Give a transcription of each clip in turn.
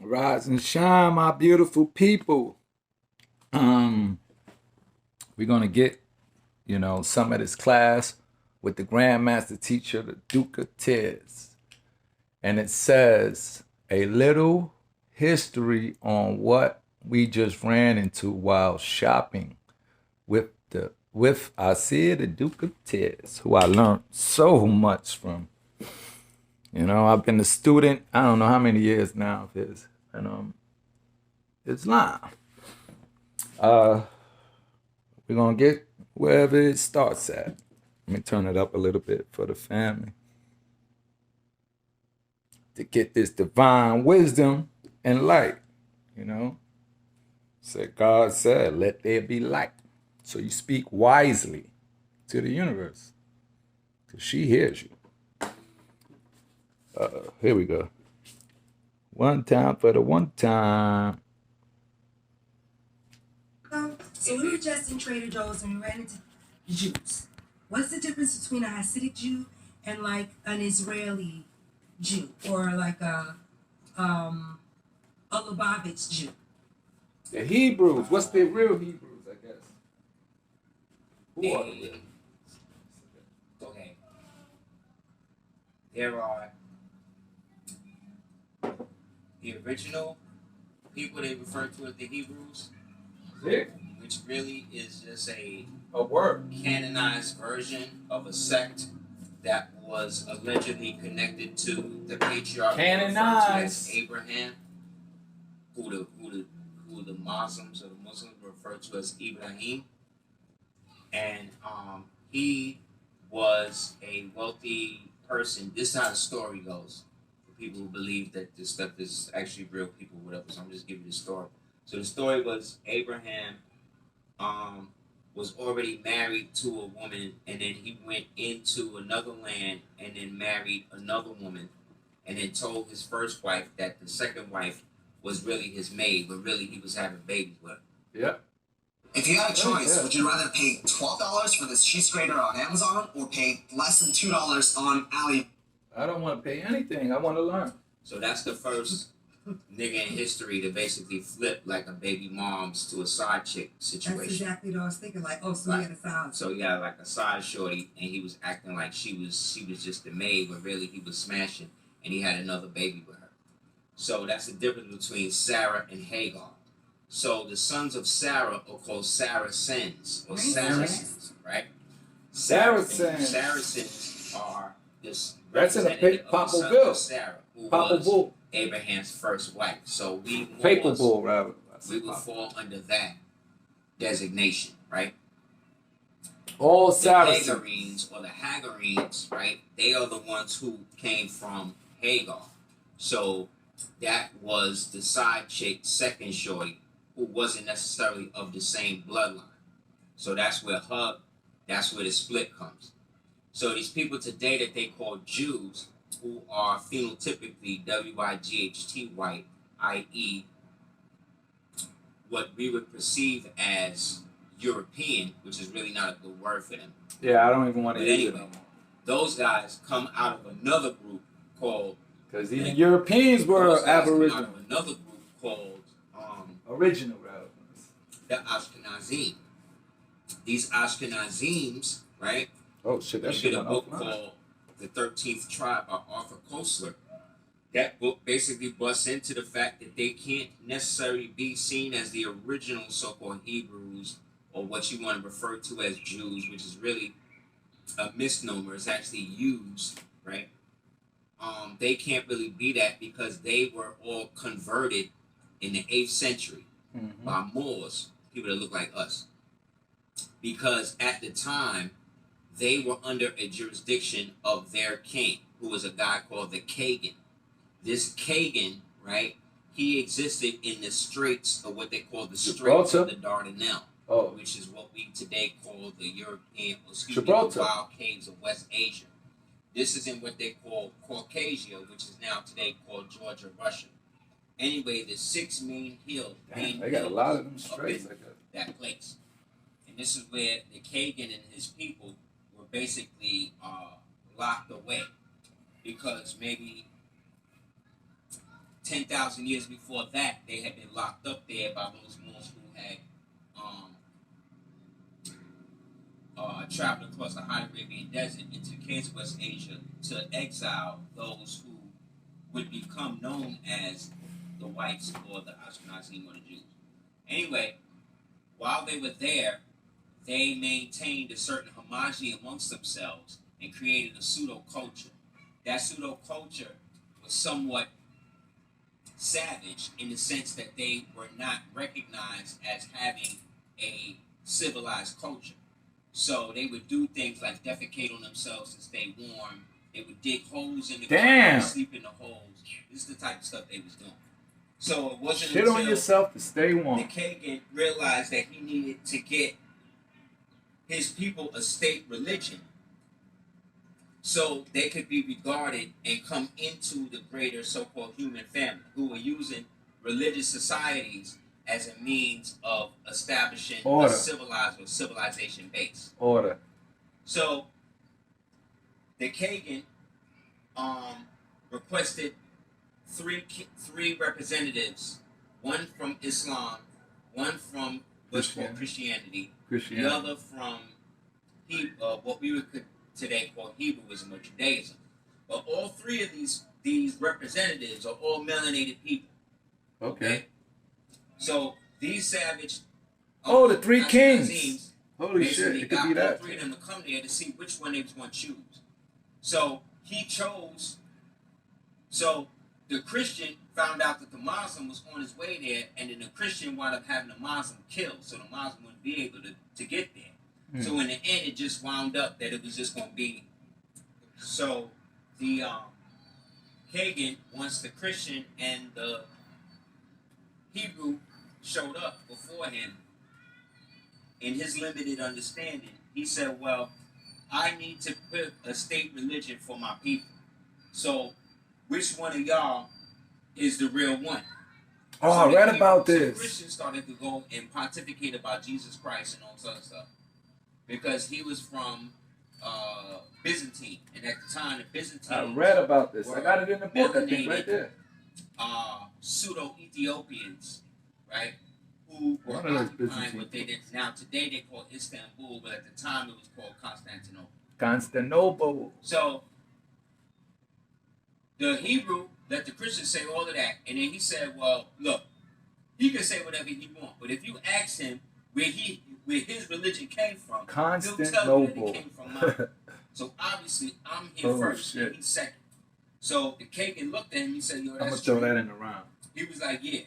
Rise and shine, my beautiful people. Um, we're gonna get, some of this class with the Grandmaster teacher, the Duke of Tiz. And it says a little history on what we just ran into while shopping with AseerTheDuke of Tiz, who I learned so much from. I've been a student, I don't know how many years now of his. And Islam. Uh, we're gonna get wherever it starts at. Let me turn it up a little bit for the family to get this divine wisdom and light. You know, God said, "Let there be light." So you speak wisely to the universe, cause she hears you. Here we go. One time for the one time. So we were just in Trader Joe's and we ran into Jews. What's the difference between a Hasidic Jew and like an Israeli Jew or like a Lubavitch Jew? The Hebrews. What's the real Hebrews? I guess. Who are the real? Okay. There are the original people they refer to as the Hebrews, which really is just a word canonized version of a sect that was allegedly connected to the patriarch canonized Abraham, who the Muslims or the Muslims refer to as Ibrahim, and he was a wealthy person. This is how the story goes. For people who believe that this stuff is actually real people, whatever. So I'm just giving you the story. So the story was Abraham was already married to a woman, and then he went into another land and then married another woman, and then told his first wife that the second wife was really his maid, but really he was having babies with her. Yeah. If you had a choice, would you rather pay $12 for this cheese grater on Amazon or pay less than $2 on Ali? I don't want to pay anything. I want to learn. So that's the first nigga in history to basically flip like a baby mom's to a side chick situation. That's exactly what I was thinking. Like, oh, so he had a side. So he had like a side shorty, and he was acting like she was just the maid, but really he was smashing, and he had another baby with her. So that's the difference between Sarah and Hagar. So the sons of Sarah are called Saracens or Saracens, right? Saracens are this. That's in the Papal Bill. Sarah, who Papal was Bull. Abraham's first wife. So we Papal Bull, rather. We will fall under that designation, right? All the Saracens. Hagarenes or the Hagarenes, right? They are the ones who came from Hagar. So that was the side chick, second shorty, who wasn't necessarily of the same bloodline. So that's where the split comes. So these people today that they call Jews, who are phenotypically WIGHT white, i.e., what we would perceive as European, which is really not a good word for them. Yeah, I don't even want to use it. Those guys come out of another group called. Because even Europeans were Aboriginal. Out of another group called original, rather. The Ashkenazim. These Ashkenazims, right? Oh shit! That shit. A book called The 13th Tribe by Arthur Koestler. That book basically busts into the fact that they can't necessarily be seen as the original so-called Hebrews or what you want to refer to as Jews, which is really a misnomer. It's actually used, right? They can't really be that because they were all converted in the 8th century by Moors, people that look like us. Because at the time, they were under a jurisdiction of their king, who was a guy called the Kagan. This Kagan, right, he existed in the straits of what they call the Straits of the Dardanelles, which is what we today call the European, the wild caves of West Asia. This is in what they call Caucasia, which is now today called Georgia, Russia. Anyway, the 6 main hills. They got a lot of them straits like that place. And this is where the Kagan and his people were basically locked away because maybe 10,000 years before that, they had been locked up there by those Moors who had traveled across the hot Arabian desert into Kansas, West Asia to exile those who would become known as the whites or the Ashkenazim or the Jews. Anyway, while they were there, they maintained a certain homogeny amongst themselves and created a pseudo-culture. That pseudo-culture was somewhat savage in the sense that they were not recognized as having a civilized culture. So they would do things like defecate on themselves to stay warm. They would dig holes in the ground, sleep in the holes. This is the type of stuff they was doing. So it wasn't Shit on yourself to stay warm. the Kagan realized that he needed to get his people a state religion so they could be regarded and come into the greater so-called human family, who were using religious societies as a means of establishing a civilized or civilization base. Order. So the Kagan requested three representatives, one from Islam, one from what's called Christianity, the other from what we would today call Hebrewism or Judaism. But all three of these representatives are all melanated people. Okay. So these savage the three kings. Holy shit, it could be that. All three of them to come there to see which one they was going to choose. So he chose. So the Christian found out that the Muslim was on his way there, and then the Christian wound up having the Muslim killed, so the Muslim wouldn't be able to get there. So in the end, it just wound up that it was just going to be. So the Kagan, once the Christian and the Hebrew showed up before him, in his limited understanding, he said, well, I need to put a state religion for my people. So which one of y'all is the real one? Oh, I read about this. So Christians started to go and pontificate about Jesus Christ and all this other stuff. Because he was from Byzantine. And at the time, the Byzantines... I read about this. I got it in the book, I think, right there. Pseudo-Ethiopians, right? Who were occupying what they did. Now, today they call Istanbul, but at the time it was called Constantinople. Constantinople. So, the Hebrew let the Christians say all of that. And then he said, well, look, he can say whatever he wants. But if you ask him where his religion came from, he'll tell you that it came from mine. So obviously, I'm here first, and he's second. So the Kagan looked at him, he said, yo, that's I'm going to throw that in the round. He was like, yeah.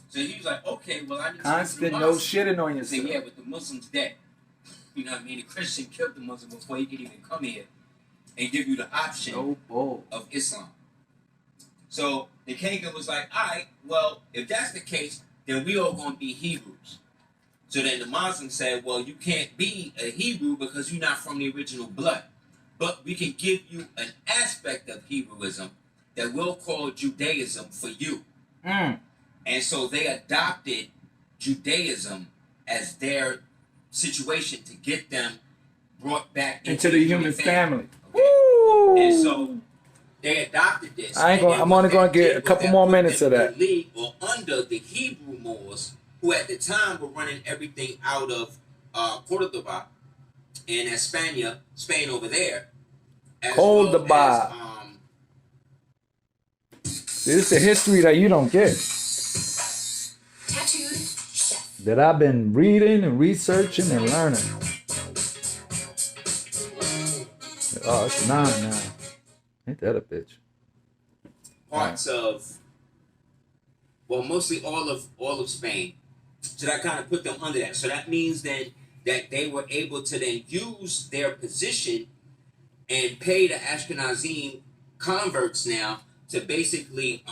So he was like, okay, well, I need Constant no shitting on yourself. He said, yeah, but the Muslim's dead. You know what I mean? The Christian killed the Muslim before he could even come here and give you the option of Islam. So the Kagan was like, all right, well, if that's the case, then we all going to be Hebrews. So then the Muslim said, well, you can't be a Hebrew because you're not from the original blood. But we can give you an aspect of Hebrewism that we'll call Judaism for you. And so they adopted Judaism as their situation to get them brought back into the human family. Okay? And so they adopted this. I'm only going to get a couple more minutes of that. Or under the Hebrew Moors, who at the time were running everything out of Cordoba and Spain over there. Cordoba. See, this is the history that you don't get. That I've been reading and researching and learning. Oh, it's 9 now. Ain't that a bitch? Parts of, well, mostly all of Spain. So that kind of put them under that. So that means then that they were able to then use their position and pay the Ashkenazim converts now to basically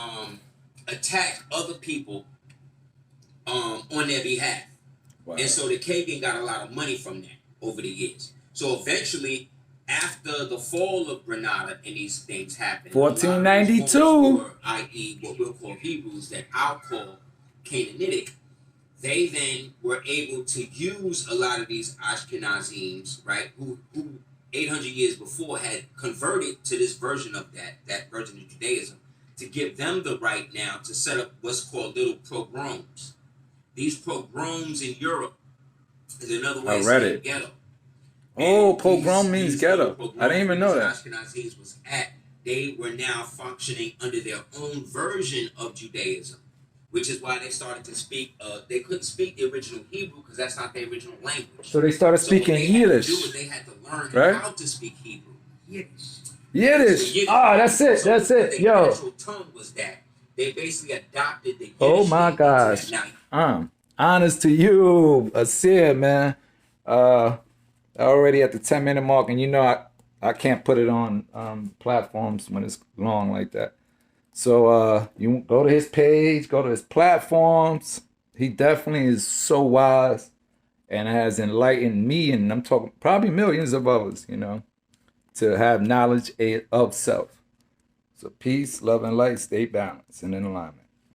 attack other people on their behalf. Wow. And so the Kagan got a lot of money from that over the years. So eventually, after the fall of Granada and these things happened, 1492, i.e. what we'll call Hebrews, that I'll call Canaanitic, they then were able to use a lot of these Ashkenazims, right, who 800 years before had converted to this version of that version of Judaism, to give them the right now to set up what's called little pogroms. These pogroms in Europe is another way of saying ghetto. Oh, And pogrom means these ghetto. little I didn't even know pogroms that. Ashkenazis was at, they were now functioning under their own version of Judaism, which is why they started to speak. They couldn't speak the original Hebrew because that's not their original language. So they started speaking Yiddish. They had to learn right? how to speak Hebrew. Yiddish. Ah, that's it. So that's it. the Yo. natural tongue was that. They basically adopted the Yiddish. Oh my gosh. Honest to you, Aseer, man. Already at the 10-minute mark, and you know I can't put it on platforms when it's long like that. So you go to his page, go to his platforms. He definitely is so wise and has enlightened me, and I'm talking probably millions of others, you know, to have knowledge of self. So peace, love, and light, stay balanced and in alignment.